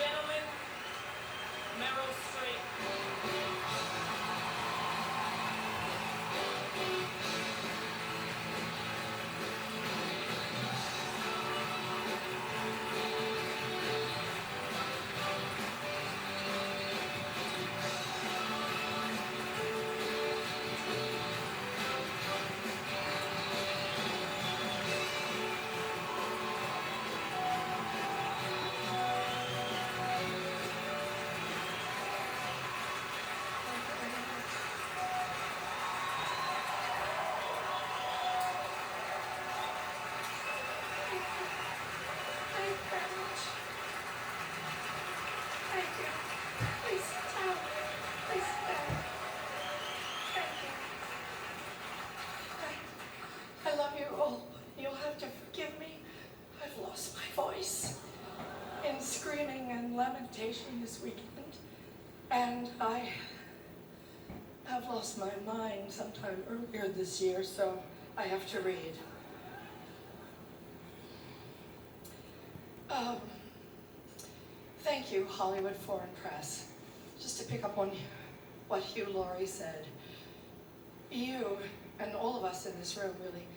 Gentlemen, Meryl Streep. Thank you very much. Thank you. Please sit down. Please sit down. Thank you. I love you all. You'll have to forgive me. I've lost my voice in screaming and lamentation this weekend. And I have lost my mind sometime earlier this year, so I have to read. Thank you, Hollywood Foreign Press. Just to pick up on what Hugh Laurie said, you and all of us in this room really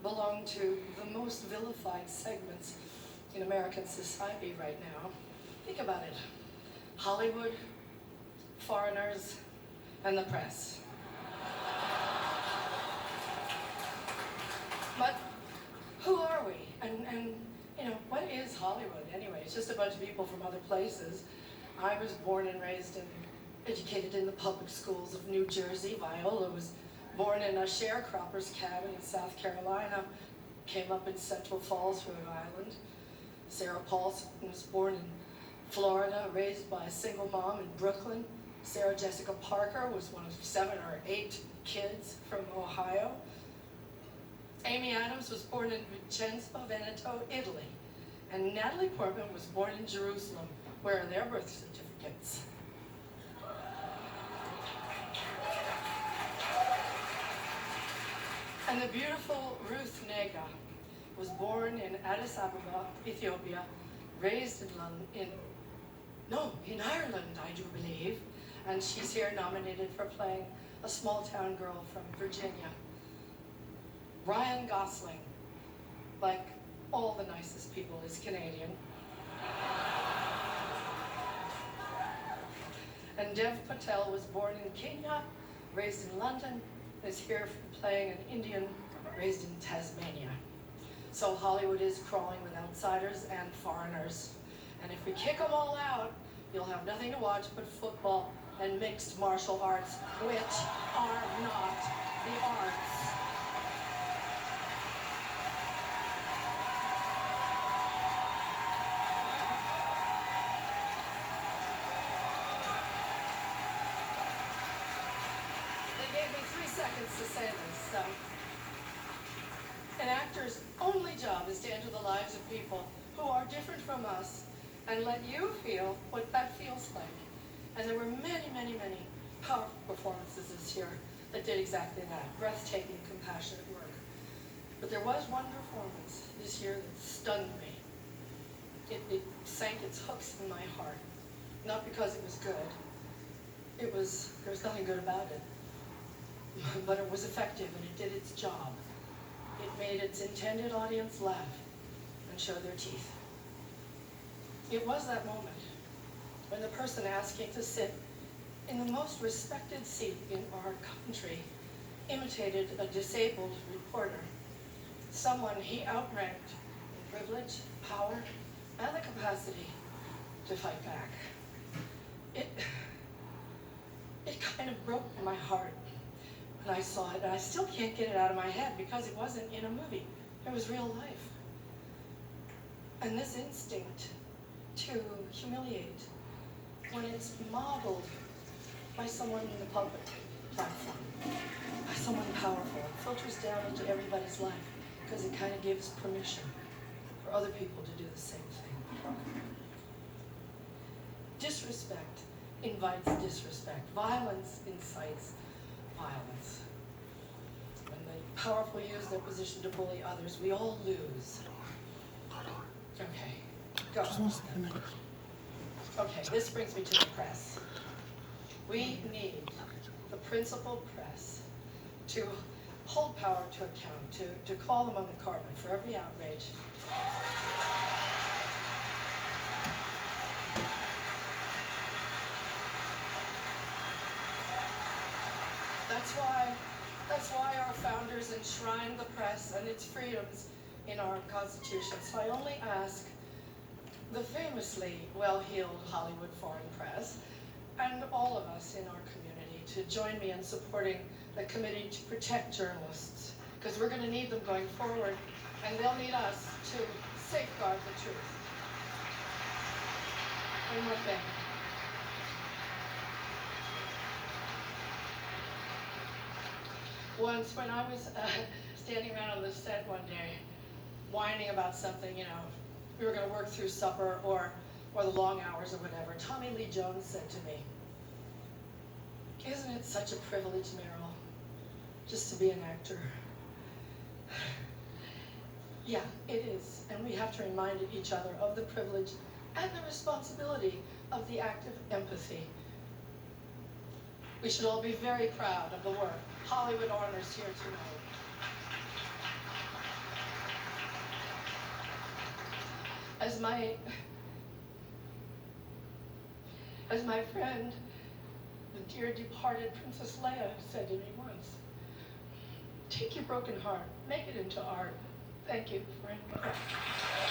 belong to the most vilified segments in American society right now. Think about it. Hollywood, foreigners, and the press. But who are we? And you know, what is Hollywood anyway? It's just a bunch of people from other places. I was born and raised and educated in the public schools of New Jersey. Viola was born in a sharecropper's cabin in South Carolina, came up in Central Falls, Rhode Island. Sarah Paulson was born in Florida, raised by a single mom in Brooklyn. Sarah Jessica Parker was one of 7 or 8 kids from Ohio. Amy Adams was born in Vicenza, Veneto, Italy. And Natalie Portman was born in Jerusalem. Where are their birth certificates? And the beautiful Ruth Nega was born in Addis Ababa, Ethiopia, raised in Ireland, I do believe. And she's here nominated for playing a small town girl from Virginia. Ryan Gosling, like all the nicest people, is Canadian. And Dev Patel was born in Kenya, raised in London, is here playing an Indian raised in Tasmania. So Hollywood is crawling with outsiders and foreigners. And if we kick them all out, you'll have nothing to watch but football and mixed martial arts, which are not the arts. They gave me 3 seconds to say this, so. An actor's only job is to enter the lives of people who are different from us and let you feel what that feels like. And there were many, many, many powerful performances this year that did exactly that. Breathtaking, compassionate work. But there was one performance this year that stunned me. It sank its hooks in my heart. Not because it was good. There was nothing good about it. But it was effective and it did its job. It made its intended audience laugh and show their teeth. It was that moment when the person asking to sit in the most respected seat in our country imitated a disabled reporter, someone he outranked in privilege, power, and the capacity to fight back. It kind of broke my heart when I saw it, and I still can't get it out of my head because it wasn't in a movie. It was real life. And this instinct to humiliate, when it's modeled by someone in the public platform, by someone powerful, it filters down into everybody's life because it kind of gives permission for other people to do the same thing. Disrespect invites disrespect. Violence incites violence. When the powerful use their position to bully others, we all lose. Okay, go. Okay, this brings me to the press. We need the principal press to hold power to account, to call them on the carpet for every outrage. That's why our founders enshrined the press and its freedoms in our Constitution. So I only ask the famously well-heeled Hollywood foreign press and all of us in our community to join me in supporting the committee to protect journalists, because we're going to need them going forward, and they'll need us to safeguard the truth. One more thing. Once, when I was standing around on the set one day, whining about something, we were going to work through supper or the long hours or whatever, Tommy Lee Jones said to me, "Isn't it such a privilege, Meryl, just to be an actor?" Yeah, it is, and we have to remind each other of the privilege and the responsibility of the act of empathy. We should all be very proud of the work Hollywood honors here tonight. As my friend, the dear departed Princess Leia, said to me once, "Take your broken heart, make it into art." Thank you for inviting me.